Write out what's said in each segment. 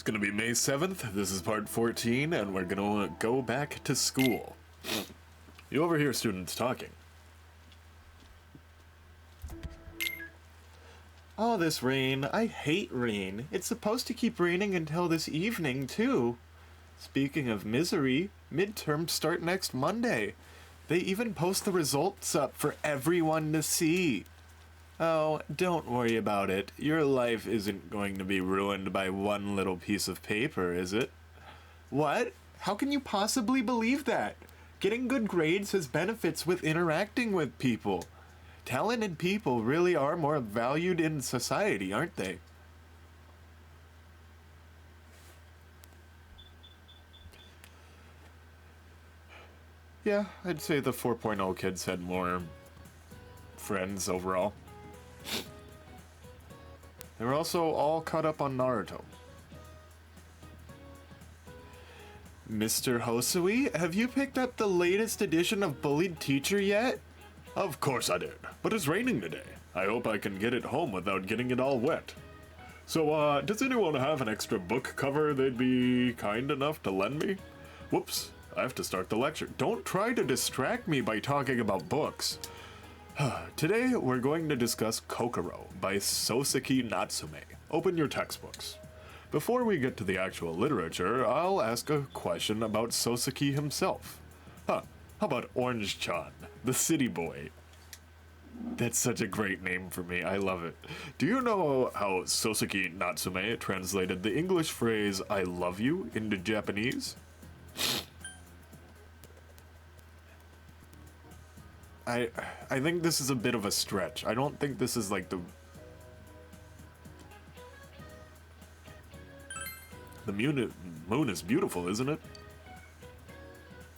It's gonna be May 7th, this is part 14, and we're gonna go back to school. You overhear students talking. Oh, this rain. I hate rain. It's supposed to keep raining until this evening, too. Speaking of misery, midterms start next Monday. They even post the results up for everyone to see. Oh, don't worry about it. Your life isn't going to be ruined by one little piece of paper, is it? What? How can you possibly believe that? Getting good grades has benefits with interacting with people. Talented people really are more valued in society, aren't they? Yeah, I'd say the 4.0 kids had more friends overall. They were also all caught up on Naruto. Mr. Hosui, have you picked up the latest edition of Bullied Teacher yet? Of course I did, but it's raining today. I hope I can get it home without getting it all wet. So, does anyone have an extra book cover they'd be kind enough to lend me? Whoops, I have to start the lecture. Don't try to distract me by talking about books. Today, we're going to discuss Kokoro by Soseki Natsume. Open your textbooks. Before we get to the actual literature, I'll ask a question about Soseki himself. How about Orange-chan, the city boy? That's such a great name for me, I love it. Do you know how Soseki Natsume translated the English phrase, I love you, into Japanese? I think this is a bit of a stretch. I don't think this is like the moon is beautiful, isn't it?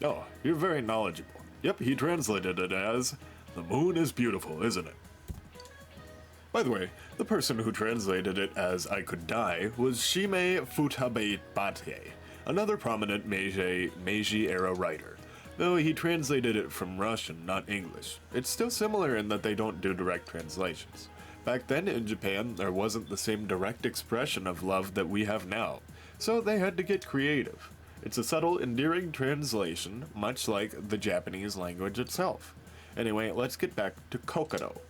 Oh, you're very knowledgeable. Yep, he translated it as, the moon is beautiful, isn't it? By the way, the person who translated it as I could die was Shime Futabate, another prominent Meiji-era writer. Though he translated it from Russian, not English. It's still similar in that they don't do direct translations. Back then in Japan, there wasn't the same direct expression of love that we have now, so they had to get creative. It's a subtle, endearing translation, much like the Japanese language itself. Anyway, let's get back to Kokoro.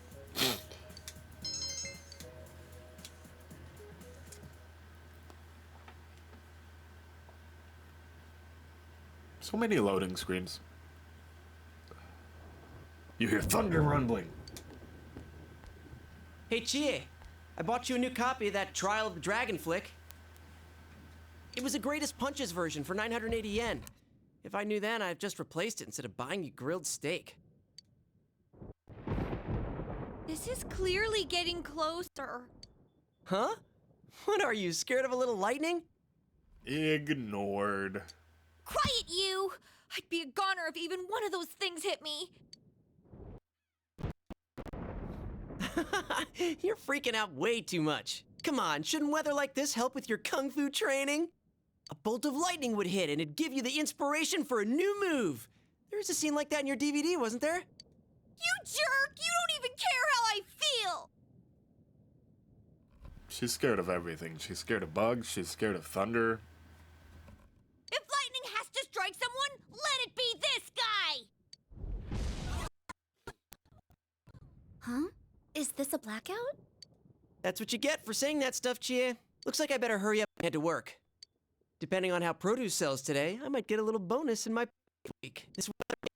So many loading screens. You hear thunder rumbling. Hey Chie, I bought you a new copy of that Trial of the Dragon flick. It was a Greatest Punches version for 980 yen. If I knew then, I'd just replaced it instead of buying you grilled steak. This is clearly getting closer. Huh? What are you, scared of a little lightning? Ignored. Quiet, you! I'd be a goner if even one of those things hit me. You're freaking out way too much. Come on, shouldn't weather like this help with your kung fu training? A bolt of lightning would hit and it'd give you the inspiration for a new move. There was a scene like that in your DVD, wasn't there? You jerk! You don't even care how I feel! She's scared of everything. She's scared of bugs, she's scared of thunder. If lightning has to strike someone, let it be this guy! Huh? Is this a blackout? That's what you get for saying that stuff, Chie. Looks like I better hurry up and head to work. Depending on how produce sells today, I might get a little bonus in my week. This weather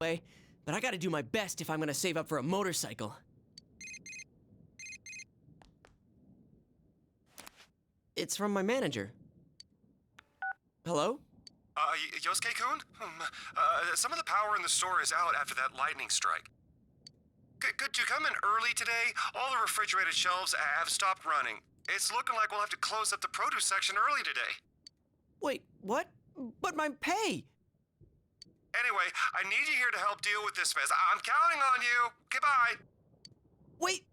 way, but I gotta do my best if I'm gonna save up for a motorcycle. It's from my manager. Hello? Yosuke-kun? Some of the power in the store is out after that lightning strike. Could you come in early today? All the refrigerated shelves have stopped running. It's looking like we'll have to close up the produce section early today. Wait, what? But my pay! Anyway, I need you here to help deal with this mess. I'm counting on you. Goodbye. Wait!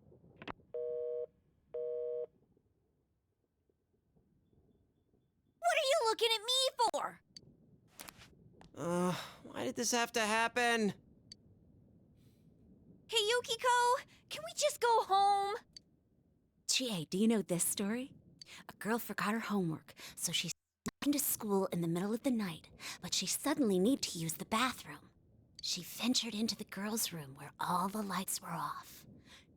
What are you looking at me for? Why did this have to happen? Hey, Yukiko, can we just go home? Chie, do you know this story? A girl forgot her homework, so she snuck into school in the middle of the night, but she suddenly needed to use the bathroom. She ventured into the girls' room where all the lights were off.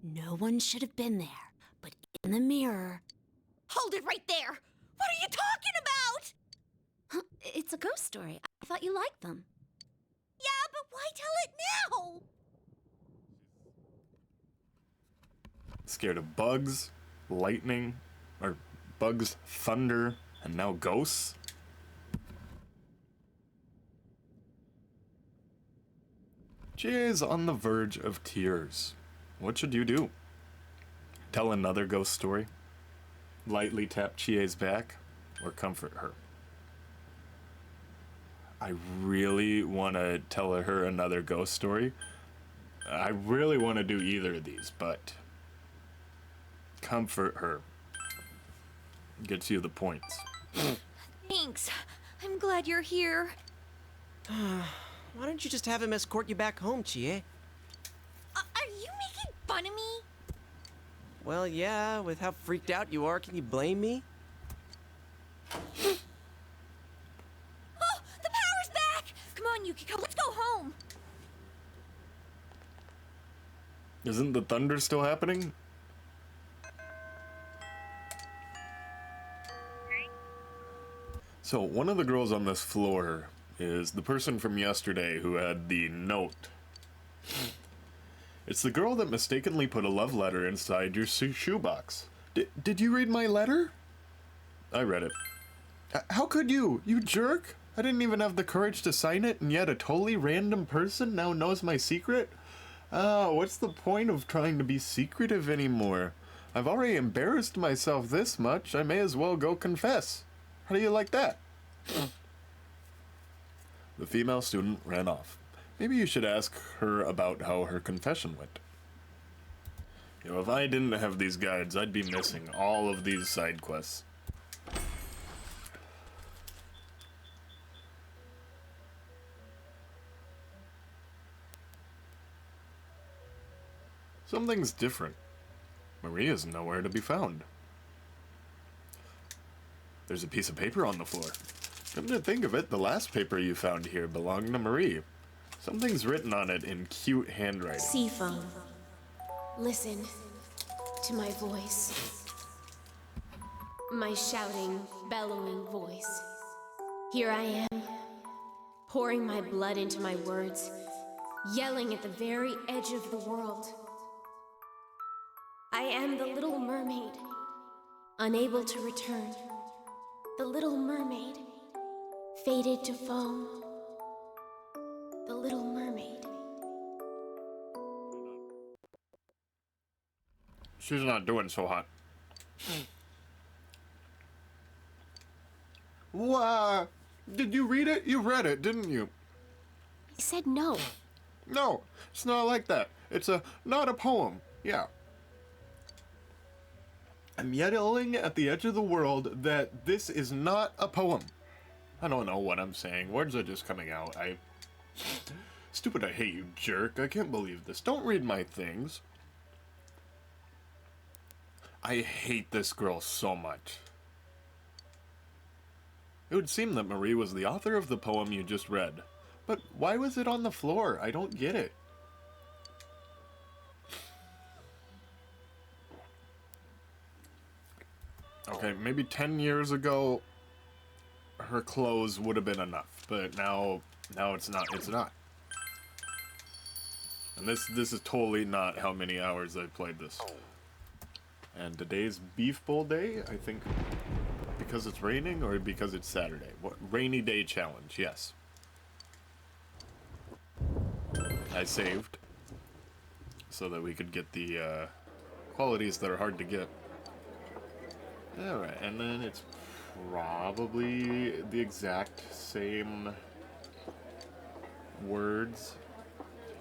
No one should have been there, but in the mirror... Hold it right there! What are you talking about? It's a ghost story. I thought you liked them. Yeah, but why tell it now? Scared of bugs, lightning, or bugs, thunder, and now ghosts? Jay is on the verge of tears. What should you do? Tell another ghost story? Lightly tap Chie's back? Or comfort her? I really want to tell her another ghost story. I really want to do either of these, but... comfort her. Gets you the points. Thanks. I'm glad you're here. Why don't you just have him escort you back home, Chie? Are you making fun of me? Well, yeah, with how freaked out you are, can you blame me? Oh, the power's back! Come on, Yukiko, let's go home. Isn't the thunder still happening? So, one of the girls on this floor is the person from yesterday who had the note. It's the girl that mistakenly put a love letter inside your shoebox. Did you read my letter? I read it. How could you? You jerk! I didn't even have the courage to sign it, and yet a totally random person now knows my secret? What's the point of trying to be secretive anymore? I've already embarrassed myself this much, I may as well go confess. How do you like that? The female student ran off. Maybe you should ask her about how her confession went. You know, if I didn't have these guides, I'd be missing all of these side quests. Something's different. Maria's nowhere to be found. There's a piece of paper on the floor. Come to think of it, the last paper you found here belonged to Marie. Something's written on it in cute handwriting. Seafoam, listen to my voice. My shouting, bellowing voice. Here I am, pouring my blood into my words, yelling at the very edge of the world. I am the Little Mermaid, unable to return. The Little Mermaid, fated to foam. The Little Mermaid. She's not doing so hot. Wow! Did you read it? You read it, didn't you? He said no. No, it's not like that. It's not a poem. Yeah. I'm yelling at the edge of the world that this is not a poem. I don't know what I'm saying. Words are just coming out. Stupid, I hate you, jerk. I can't believe this. Don't read my things. I hate this girl so much. It would seem that Marie was the author of the poem you just read. But why was it on the floor? I don't get it. Okay, maybe 10 years ago, her clothes would have been enough, but now it's not. It's not. And this is totally not how many hours I've played this. And today's Beef Bowl day, I think, because it's raining or because it's Saturday. What rainy day challenge? Yes. I saved so that we could get the qualities that are hard to get. Alright, and then it's probably the exact same words.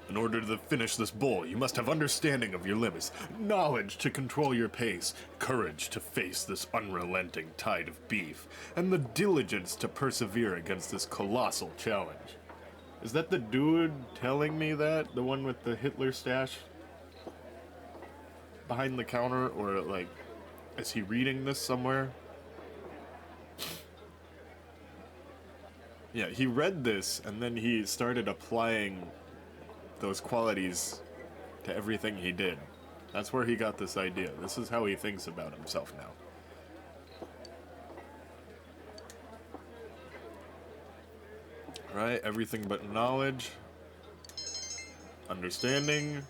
In order to finish this bowl, you must have understanding of your limits, knowledge to control your pace, courage to face this unrelenting tide of beef, and the diligence to persevere against this colossal challenge. Is that the dude telling me that? The one with the Hitler stash behind the counter? Or, like, is he reading this somewhere? Yeah, he read this and then he started applying those qualities to everything he did. That's where he got this idea. This is how he thinks about himself now. Right, everything but knowledge. Understanding.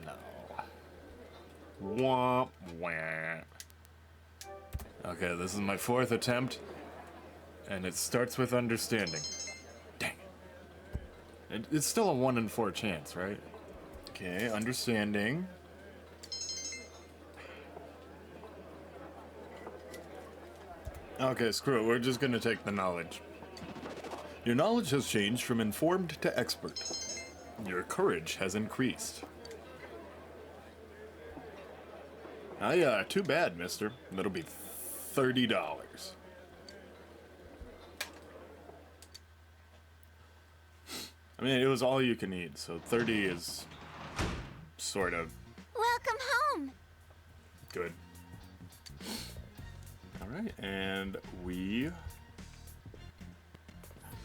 No. Womp wah. Okay, this is my 4th attempt. And it starts with understanding. Dang it. It's still a 1 in 4 chance, right? Okay, understanding. Okay, screw it. We're just gonna take the knowledge. Your knowledge has changed from informed to expert. Your courage has increased. Ah, yeah, too bad, mister. That'll be $30. I mean, it was all you can eat, so 30 is sort of Welcome home. good. Alright, and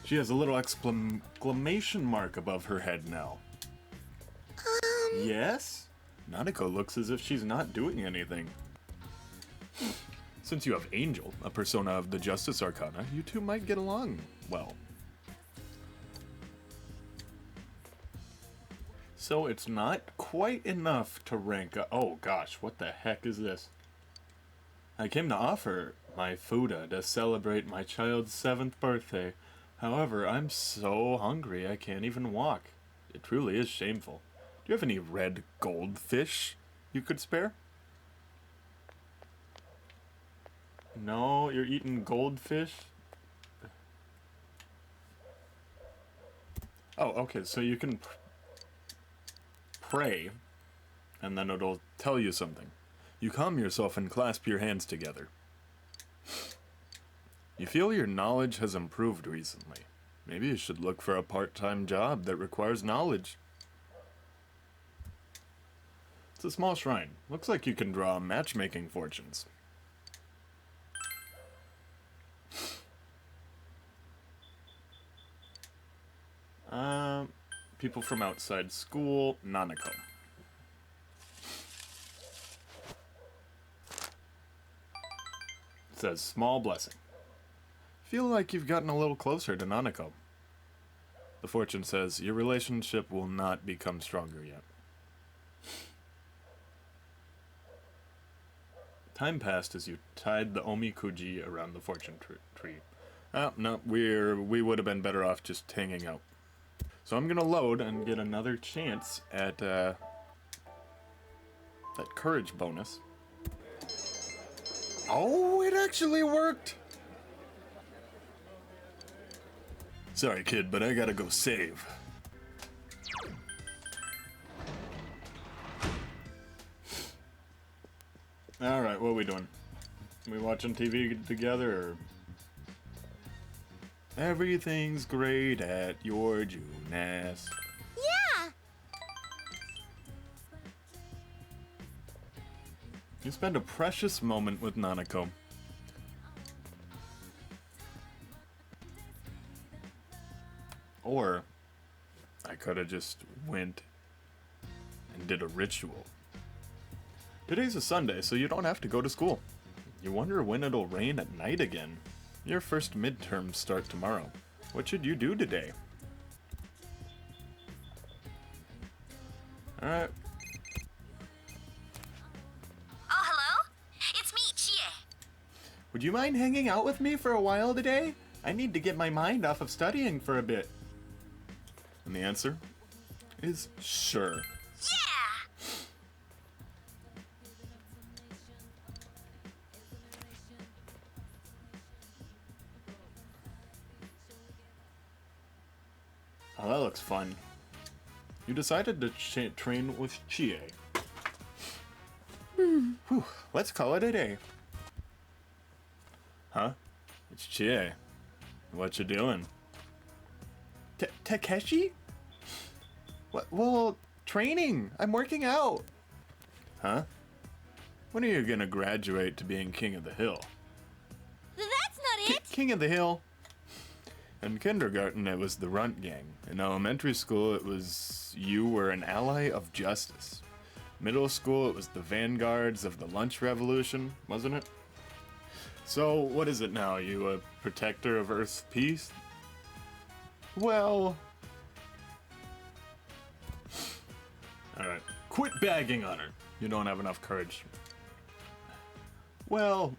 she has a little exclamation mark above her head now. Yes? Nanako looks as if she's not doing anything. Since you have Angel, a persona of the Justice Arcana, you two might get along well. So it's not quite enough to rank up. Oh gosh, what the heck is this? I came to offer my Fuda to celebrate my child's 7th birthday. However, I'm so hungry I can't even walk. It truly is shameful. Do you have any red goldfish you could spare? No, you're eating goldfish? Oh, okay, so you can pray, and then it'll tell you something. You calm yourself and clasp your hands together. You feel your knowledge has improved recently. Maybe you should look for a part-time job that requires knowledge. It's a small shrine. Looks like you can draw matchmaking fortunes. People from outside school, Nanako. It says, small blessing. Feel like you've gotten a little closer to Nanako. The fortune says, your relationship will not become stronger yet. Time passed as you tied the omikuji around the fortune tree. Oh, no, we would have been better off just hanging out. So I'm gonna load and get another chance at that courage bonus. Oh, it actually worked! Sorry, kid, but I gotta go save. Alright, what are we doing? We watching TV together, or? Everything's great at your Junas. Yeah. You spend a precious moment with Nanako. Or, I could have just went and did a ritual. Today's a Sunday, so you don't have to go to school. You wonder when it'll rain at night again. Your first midterms start tomorrow. What should you do today? Alright. Oh, hello? It's me, Chie. Would you mind hanging out with me for a while today? I need to get my mind off of studying for a bit. And the answer is sure. Yeah! Oh, that looks fun. You decided to train with Chie. Whew, let's call it a day. Huh? It's Chie. What you doing? Takeshi? What? Well, training. I'm working out. Huh? When are you gonna graduate to being King of the Hill? That's not it! King of the Hill? In kindergarten, it was the Runt Gang. In elementary school, it was you were an ally of justice. Middle school, it was the vanguards of the lunch revolution, wasn't it? So, what is it now? You a protector of Earth's peace? Well... Alright, quit bagging on her. You don't have enough courage. Well,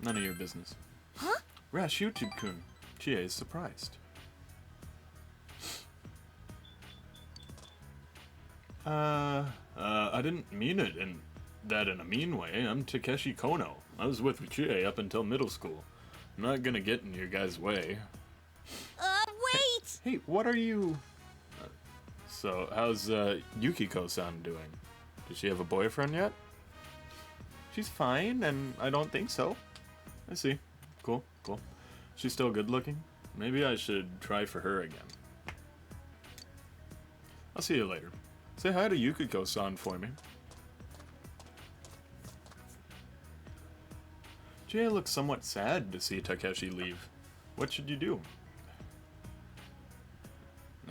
none of your business. Huh? Rash YouTube-kun. Chie is surprised. I didn't mean it in a mean way. I'm Takeshi Kono. I was with Chie up until middle school. I'm not gonna get in your guys' way. Wait! Hey, what are you... So, how's, Yukiko-san doing? Does she have a boyfriend yet? She's fine, and I don't think so. I see. Cool, cool. She's still good looking? Maybe I should try for her again. I'll see you later. Say hi to Yukiko-san for me. Chie looks somewhat sad to see Takeshi leave. What should you do?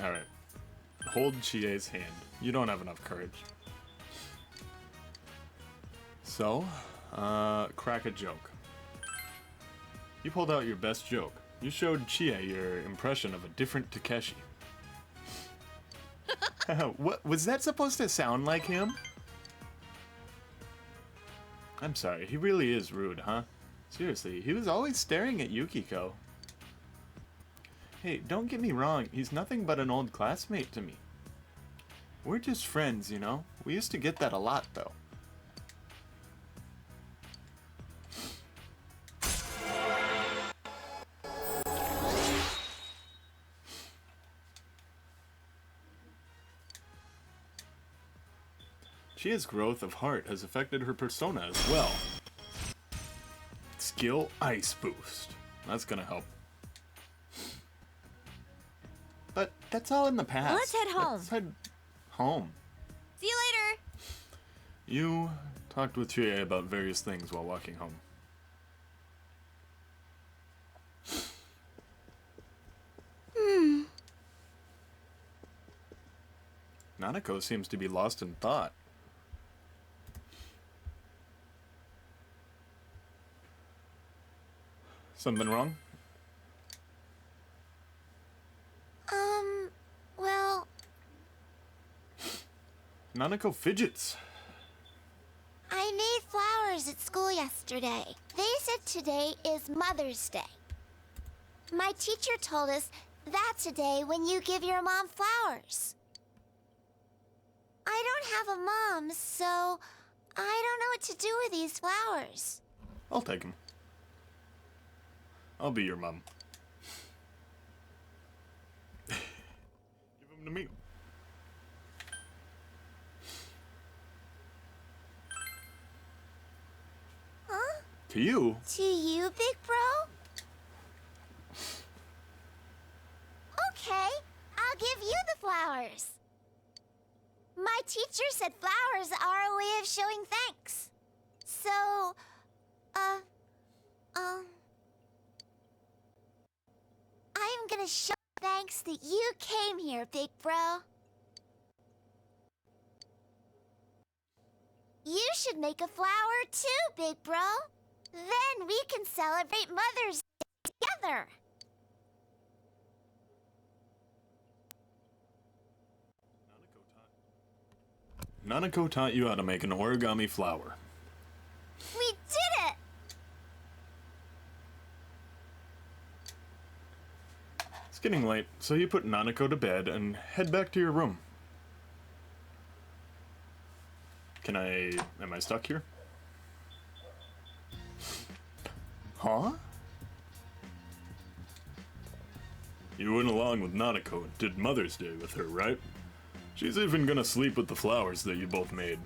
Alright. Hold Chie's hand. You don't have enough courage. So, crack a joke. You pulled out your best joke. You showed Chie your impression of a different Takeshi. What was that supposed to sound like him? I'm sorry, he really is rude, huh? Seriously, he was always staring at Yukiko. Hey, don't get me wrong, he's nothing but an old classmate to me. We're just friends, you know? We used to get that a lot, though. Chia's growth of heart has affected her persona as well. Skill Ice Boost. That's gonna help. But that's all in the past. Let's head home. Let's head home. See you later! You talked with Chie about various things while walking home. Nanako seems to be lost in thought. Something wrong? Well... Nanako fidgets. I made flowers at school yesterday. They said today is Mother's Day. My teacher told us that's a day when you give your mom flowers. I don't have a mom, so I don't know what to do with these flowers. I'll take them. I'll be your mom. Give them to me. Huh? To you? To you, big bro? Okay, I'll give you the flowers. My teacher said flowers are a way of showing thanks. So, I'm gonna show thanks that you came here, big bro. You should make a flower too, big bro. Then we can celebrate Mother's Day together. Nanako taught you how to make an origami flower. We did it! It's getting late, so you put Nanako to bed and head back to your room. Am I stuck here? Huh? You went along with Nanako and did Mother's Day with her, right? She's even gonna sleep with the flowers that you both made.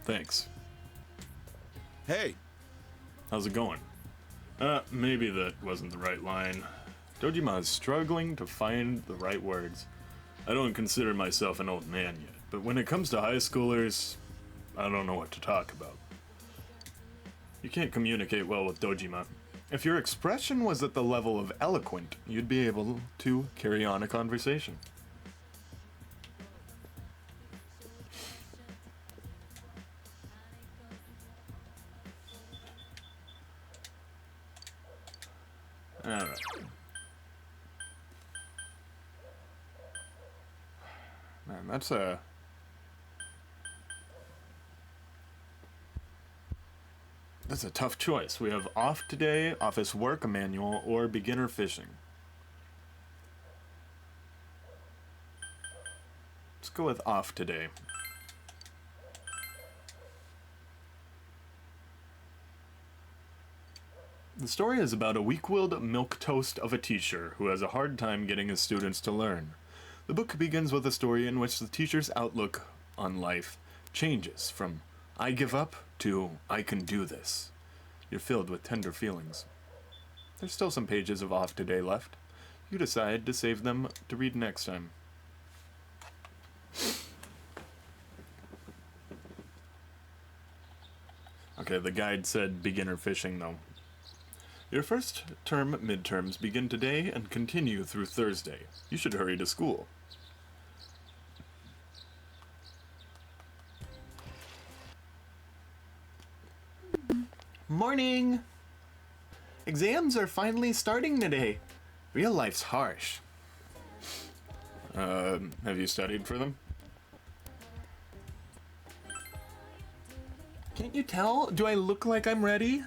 Thanks. Hey, How's it going? Maybe that wasn't the right line. Dojima is struggling to find the right words. I don't consider myself an old man yet, but when it comes to high schoolers, I don't know what to talk about. You can't communicate well with Dojima. If your expression was at the level of eloquent, you'd be able to carry on a conversation. Alright. Man, that's a tough choice. We have off today, office work manual, or beginner fishing. Let's go with off today. The story is about a weak-willed milquetoast of a teacher who has a hard time getting his students to learn. The book begins with a story in which the teacher's outlook on life changes from "I give up" to "I can do this." You're filled with tender feelings. There's still some pages of off today left. You decide to save them to read next time. Okay, the guide said beginner fishing though. Your first term midterms begin today and continue through Thursday. You should hurry to school. Morning! Exams are finally starting today. Real life's harsh. Have you studied for them? Can't you tell? Do I look like I'm ready?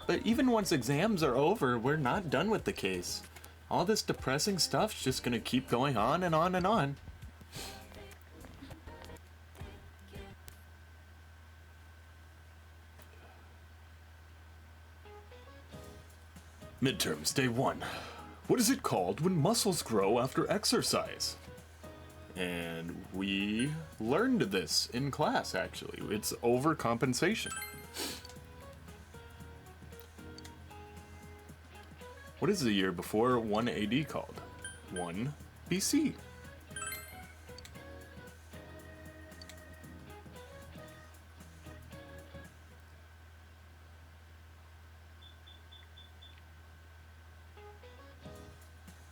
But even once exams are over, we're not done with the case. All this depressing stuff's just gonna keep going on and on and on. Midterms, day 1. What is it called when muscles grow after exercise? And we learned this in class, actually. It's overcompensation. What is the year before 1 AD called? 1 BC.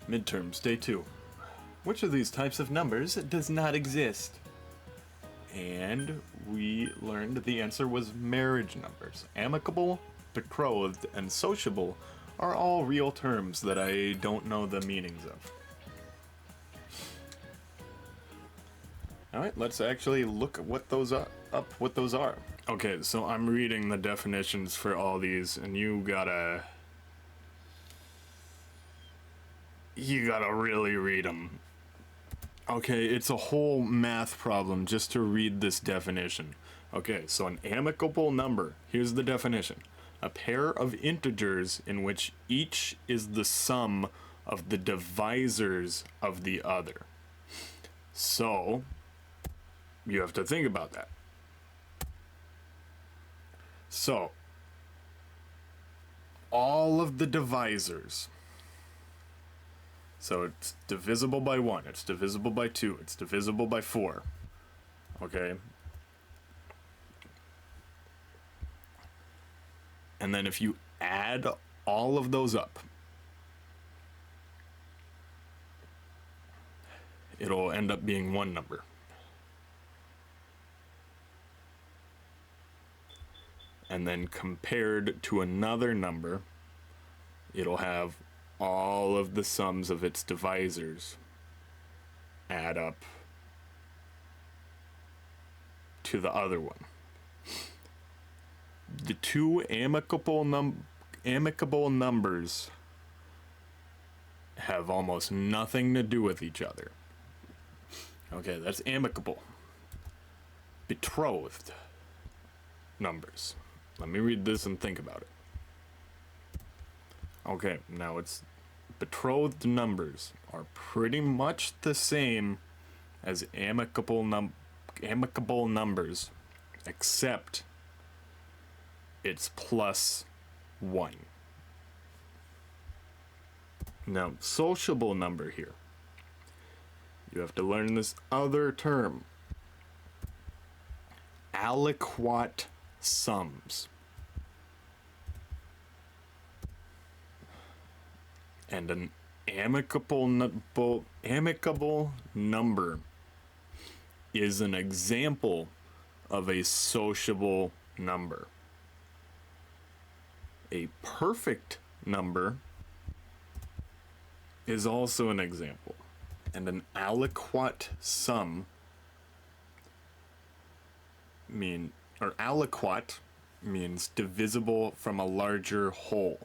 Midterms, day 2. Which of these types of numbers does not exist? And we learned the answer was marriage numbers. Amicable, betrothed, and sociable are all real terms that I don't know the meanings of. Alright, let's actually look at what those are. Okay, so I'm reading the definitions for all these, and you gotta really read them. Okay, it's a whole math problem just to read this definition. Okay, so an amicable number, here's the definition. A pair of integers in which each is the sum of the divisors of the other. So, you have to think about that. So, all of the divisors. So it's divisible by 1, it's divisible by 2, it's divisible by 4. Okay? And then if you add all of those up, it'll end up being one number. And then compared to another number, it'll have all of the sums of its divisors add up to the other one. The two amicable numbers have almost nothing to do with each other. Okay, that's amicable. Betrothed numbers. Let me read this and think about it. Okay, now it's betrothed numbers are pretty much the same as amicable numbers, except it's plus 1. Now, sociable number here. You have to learn this other term. Aliquot sums. And an amicable number is an example of a sociable number. A perfect number is also an example. And an aliquot sum aliquot means divisible from a larger whole.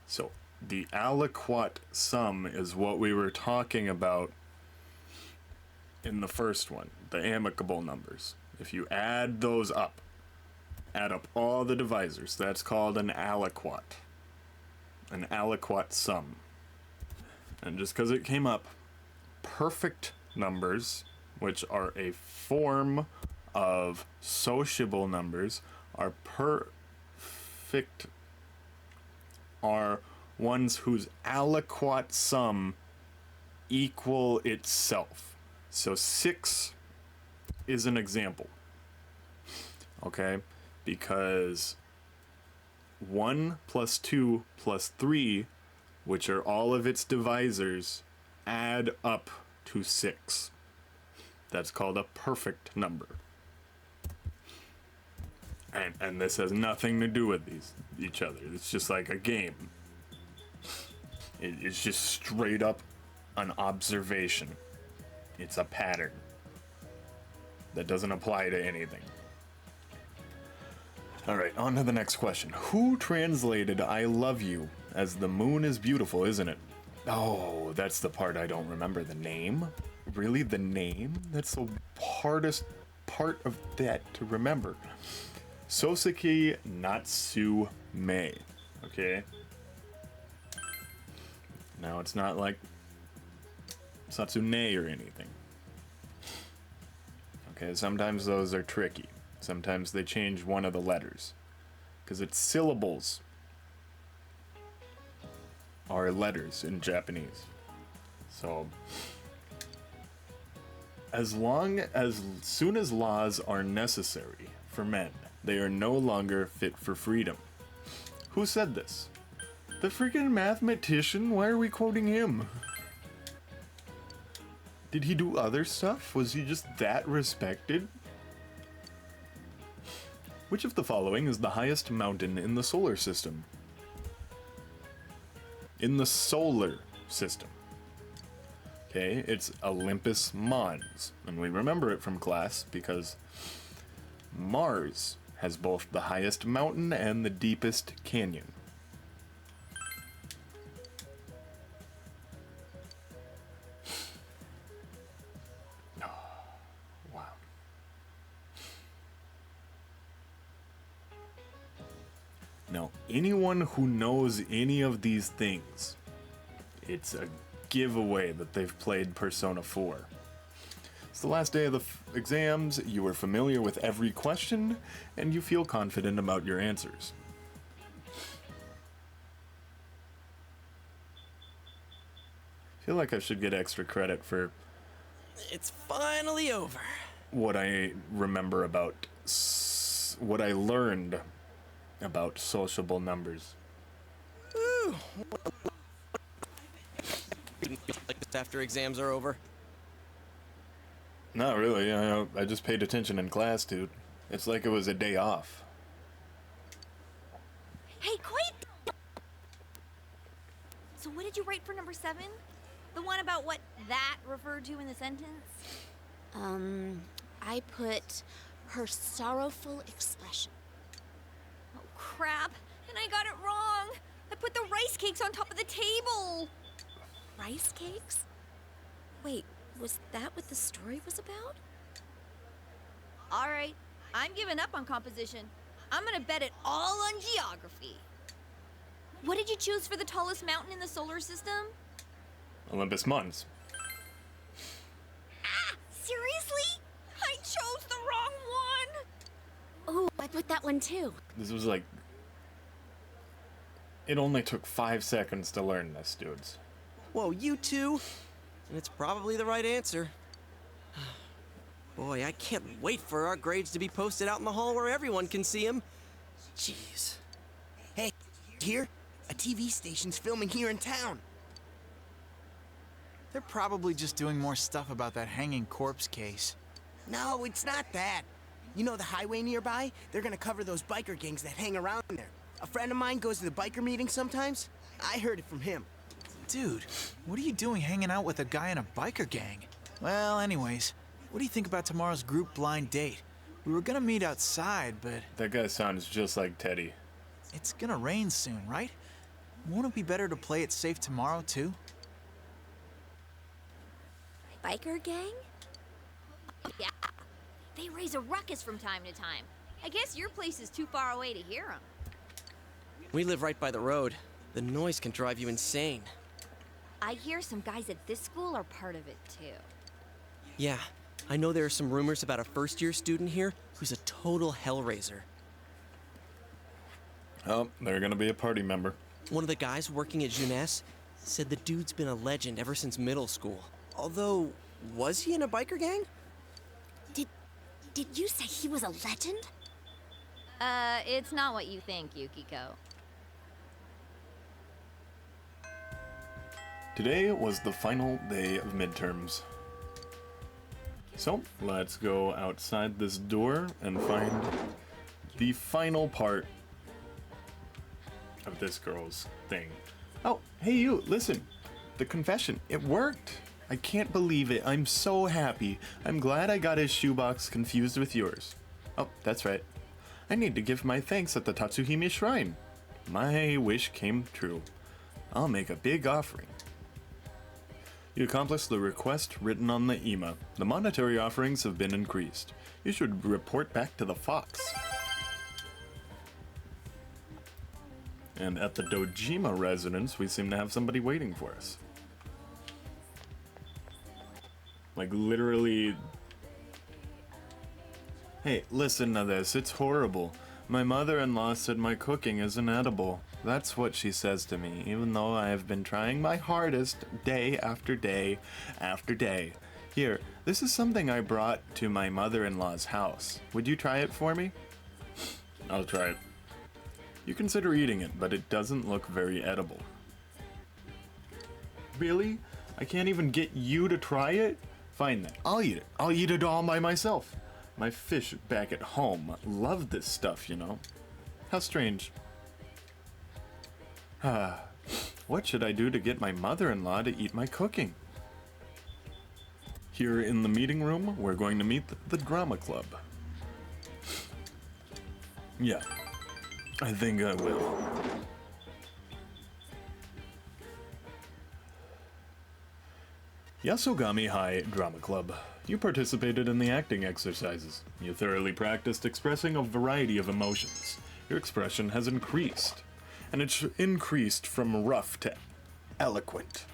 So the aliquot sum is what we were talking about in the first one, the amicable numbers. If you add those up, add up all the divisors, that's called an aliquot sum. And just because it came up, perfect numbers, which are a form of sociable numbers, are ones whose aliquot sum equal itself. So 6 is an example, okay? Because 1 plus 2 plus 3, which are all of its divisors, add up to 6. That's called a perfect number. And this has nothing to do with each other. It's just like a game. It's just straight up an observation. It's a pattern that doesn't apply to anything. Alright, on to the next question. Who translated I love you as the moon is beautiful, isn't it? Oh, that's the part I don't remember. The name? Really? The name? That's the hardest part of that to remember. Soseki Natsume. Okay? Now, it's not like Satsune or anything. Okay, sometimes those are tricky. Sometimes they change one of the letters. Because it's syllables are letters in Japanese. So, as soon as laws are necessary for men, they are no longer fit for freedom. Who said this? The freaking mathematician? Why are we quoting him? Did he do other stuff? Was he just that respected? Which of the following is the highest mountain in the solar system? In the solar system. Okay, it's Olympus Mons. And we remember it from class because Mars has both the highest mountain and the deepest canyon. Wow. Now, anyone who knows any of these things, it's a giveaway that they've played Persona 4. It's the last day of the exams, you are familiar with every question, and you feel confident about your answers. I feel like I should get extra credit for It's finally over. what I remember about what I learned about sociable numbers. Ooh. Like this after exams are over. Not really, I just paid attention in class, dude. It's like it was a day off. Hey, quiet! So what did you write for number 7? The one about what that referred to in the sentence? I put her sorrowful expression. Oh, crap. And I got it wrong. I put the rice cakes on top of the table. Rice cakes? Wait, was that what the story was about? All right, I'm giving up on composition. I'm gonna bet it all on geography. What did you choose for the tallest mountain in the solar system? Olympus Mons. Ah, seriously? I chose the wrong one. Oh, I put that one too. This was like... It only took 5 seconds to learn this, dudes. Whoa, you two? And it's probably the right answer. Boy, I can't wait for our grades to be posted out in the hall where everyone can see them. Jeez. Hey, here? A TV station's filming here in town. They're probably just doing more stuff about that hanging corpse case. No, it's not that. You know the highway nearby? They're gonna cover those biker gangs that hang around there. A friend of mine goes to the biker meeting sometimes. I heard it from him. Dude, what are you doing hanging out with a guy in a biker gang? Well, anyways, what do you think about tomorrow's group blind date? We were gonna meet outside, but That guy sounds just like Teddy. it's gonna rain soon, right? Won't it be better to play it safe tomorrow, too? Biker gang? Yeah. They raise a ruckus from time to time. I guess your place is too far away to hear them. We live right by the road. The noise can drive you insane. I hear some guys at this school are part of it, too. Yeah, I know there are some rumors about a first-year student here who's a total hellraiser. Oh, they're gonna be a party member. One of the guys working at Jeunesse said the dude's been a legend ever since middle school. Although, was he in a biker gang? Did you say he was a legend? It's not what you think, Yukiko. Today was the final day of midterms. So, let's go outside this door and find the final part of this girl's thing. Oh, hey you, listen. The confession, it worked. I can't believe it. I'm so happy. I'm glad I got his shoebox confused with yours. Oh, that's right. I need to give my thanks at the Tatsuhime Shrine. My wish came true. I'll make a big offering. You accomplished the request written on the IMA. The monetary offerings have been increased. You should report back to the Fox. And at the Dojima residence, we seem to have somebody waiting for us. Like, literally... Hey, listen to this. It's horrible. My mother-in-law said my cooking isn't edible. That's what she says to me, even though I have been trying my hardest day after day after day. Here, this is something I brought to my mother-in-law's house. Would you try it for me? I'll try it. You consider eating it, but it doesn't look very edible. Really? I can't even get you to try it? Fine then, I'll eat it. I'll eat it all by myself. My fish back at home love this stuff, you know. How strange. What should I do to get my mother-in-law to eat my cooking? Here in the meeting room, we're going to meet the drama club. Yeah, I think I will. Yasogami High Drama Club. You participated in the acting exercises. You thoroughly practiced expressing a variety of emotions. Your expression has increased. And it's increased from rough to eloquent.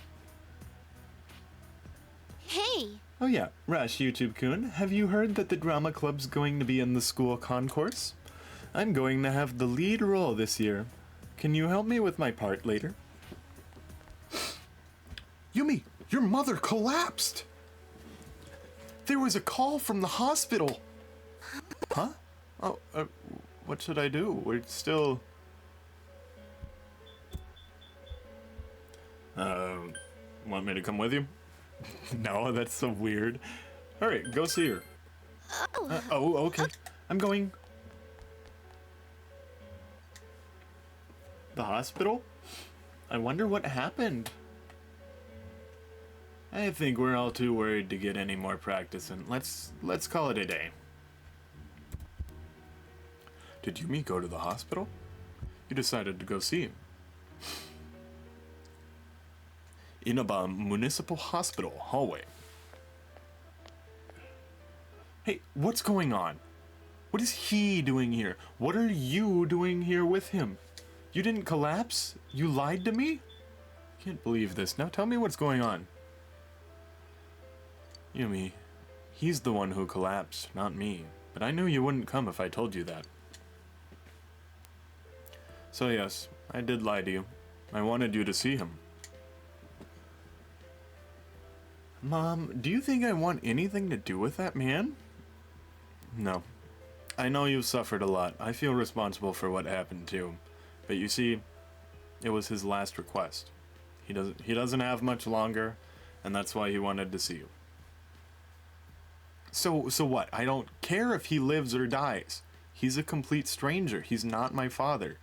Hey, Oh yeah, Rash YouTube-kun, have you heard that the drama club's going to be in the school concourse? I'm going to have the lead role this year. Can you help me with my part later? Yumi, your mother collapsed! There was a call from the hospital! Huh? Oh, what should I do? We're still... Want me to come with you? No, that's so weird. Alright, go see her. Oh, okay. I'm going. The hospital? I wonder what happened. I think we're all too worried to get any more practice in. Let's call it a day. Did Yumi go to the hospital? You decided to go see him. Inaba Municipal Hospital hallway. Hey, what's going on? What is he doing here? What are you doing here with him? You didn't collapse? You lied to me? Can't believe this. Now tell me what's going on. Yumi, he's the one who collapsed, not me. But I knew you wouldn't come if I told you that. So yes, I did lie to you. I wanted you to see him. Mom, do you think I want anything to do with that man? No. I know you've suffered a lot. I feel responsible for what happened too. But you see, it was his last request. He doesn't have much longer, And that's why he wanted to see you. So what? I don't care if he lives or dies. He's a complete stranger. He's not my father.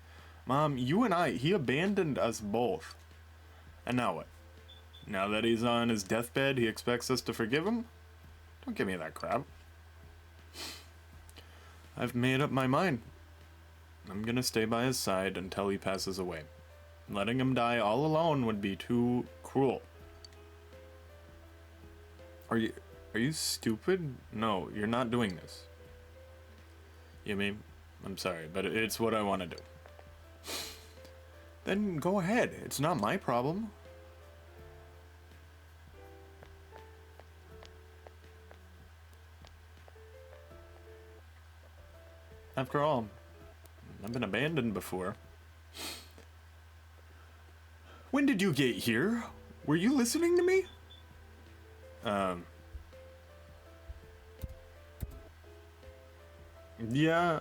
Mom, you and he abandoned us both. And now what? Now that he's on his deathbed, he expects us to forgive him? Don't give me that crap. I've made up my mind. I'm gonna stay by his side until he passes away. Letting him die all alone would be too cruel. Are you stupid? No, you're not doing this. Yumi, I'm sorry, but it's what I want to do. Then go ahead. It's not my problem. After all, I've been abandoned before. When did you get here? Were you listening to me? Yeah,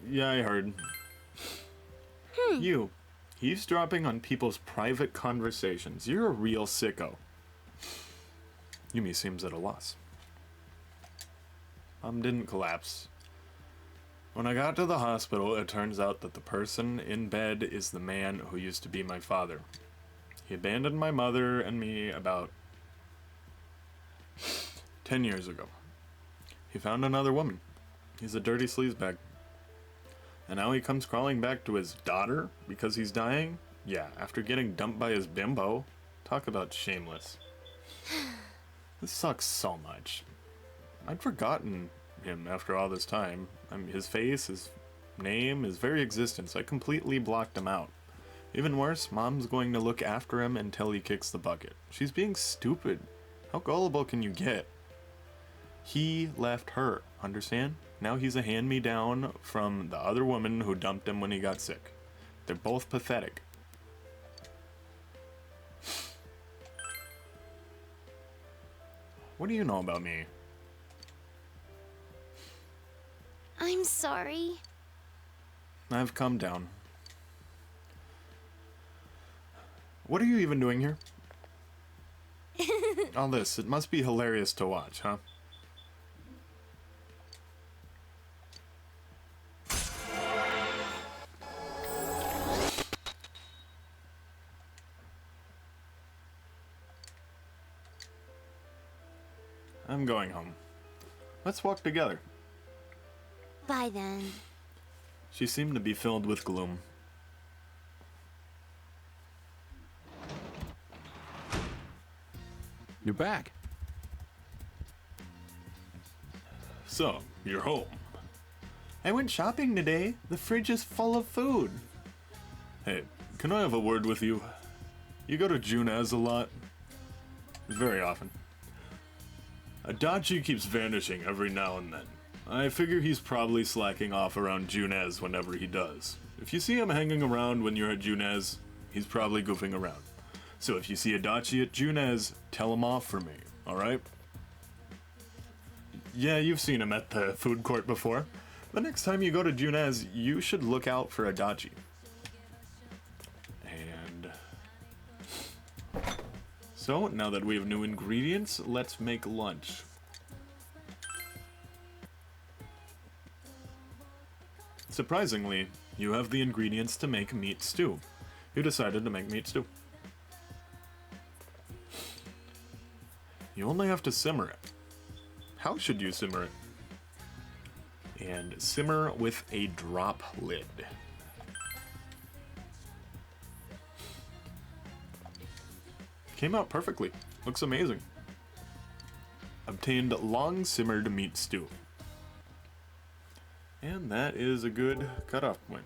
I heard. You, eavesdropping on people's private conversations. You're a real sicko. Yumi seems at a loss. Mom didn't collapse. When I got to the hospital, it turns out that the person in bed is the man who used to be my father. He abandoned my mother and me about 10 years ago. He found another woman. He's a dirty sleazebag. And now he comes crawling back to his daughter because he's dying? Yeah, after getting dumped by his bimbo? Talk about shameless. This sucks so much. I'd forgotten him after all this time. I mean, his face, his name, his very existence. I completely blocked him out. Even worse, Mom's going to look after him until he kicks the bucket. She's being stupid. How gullible can you get? He left her, understand? Now he's a hand-me-down from the other woman who dumped him when he got sick. They're both pathetic. What do you know about me? I'm sorry. I've come down. What are you even doing here? All this, it must be hilarious to watch, huh? I'm going home. Let's walk together. Bye then. She seemed to be filled with gloom. You're back. So, you're home. I went shopping today. The fridge is full of food. Hey, can I have a word with you? You go to Junaz a lot? Very often. Adachi keeps vanishing every now and then. I figure he's probably slacking off around Junaz whenever he does. If you see him hanging around when you're at Junaz, he's probably goofing around. So if you see Adachi at Junaz, tell him off for me, alright? Yeah, you've seen him at the food court before. The next time you go to Junaz, you should look out for Adachi. And so, now that we have new ingredients, let's make lunch. Surprisingly, you have the ingredients to make meat stew. You decided to make meat stew. You only have to simmer it. How should you simmer it? And simmer with a drop lid. Came out perfectly. Looks amazing. Obtained long simmered meat stew. And that is a good cutoff point.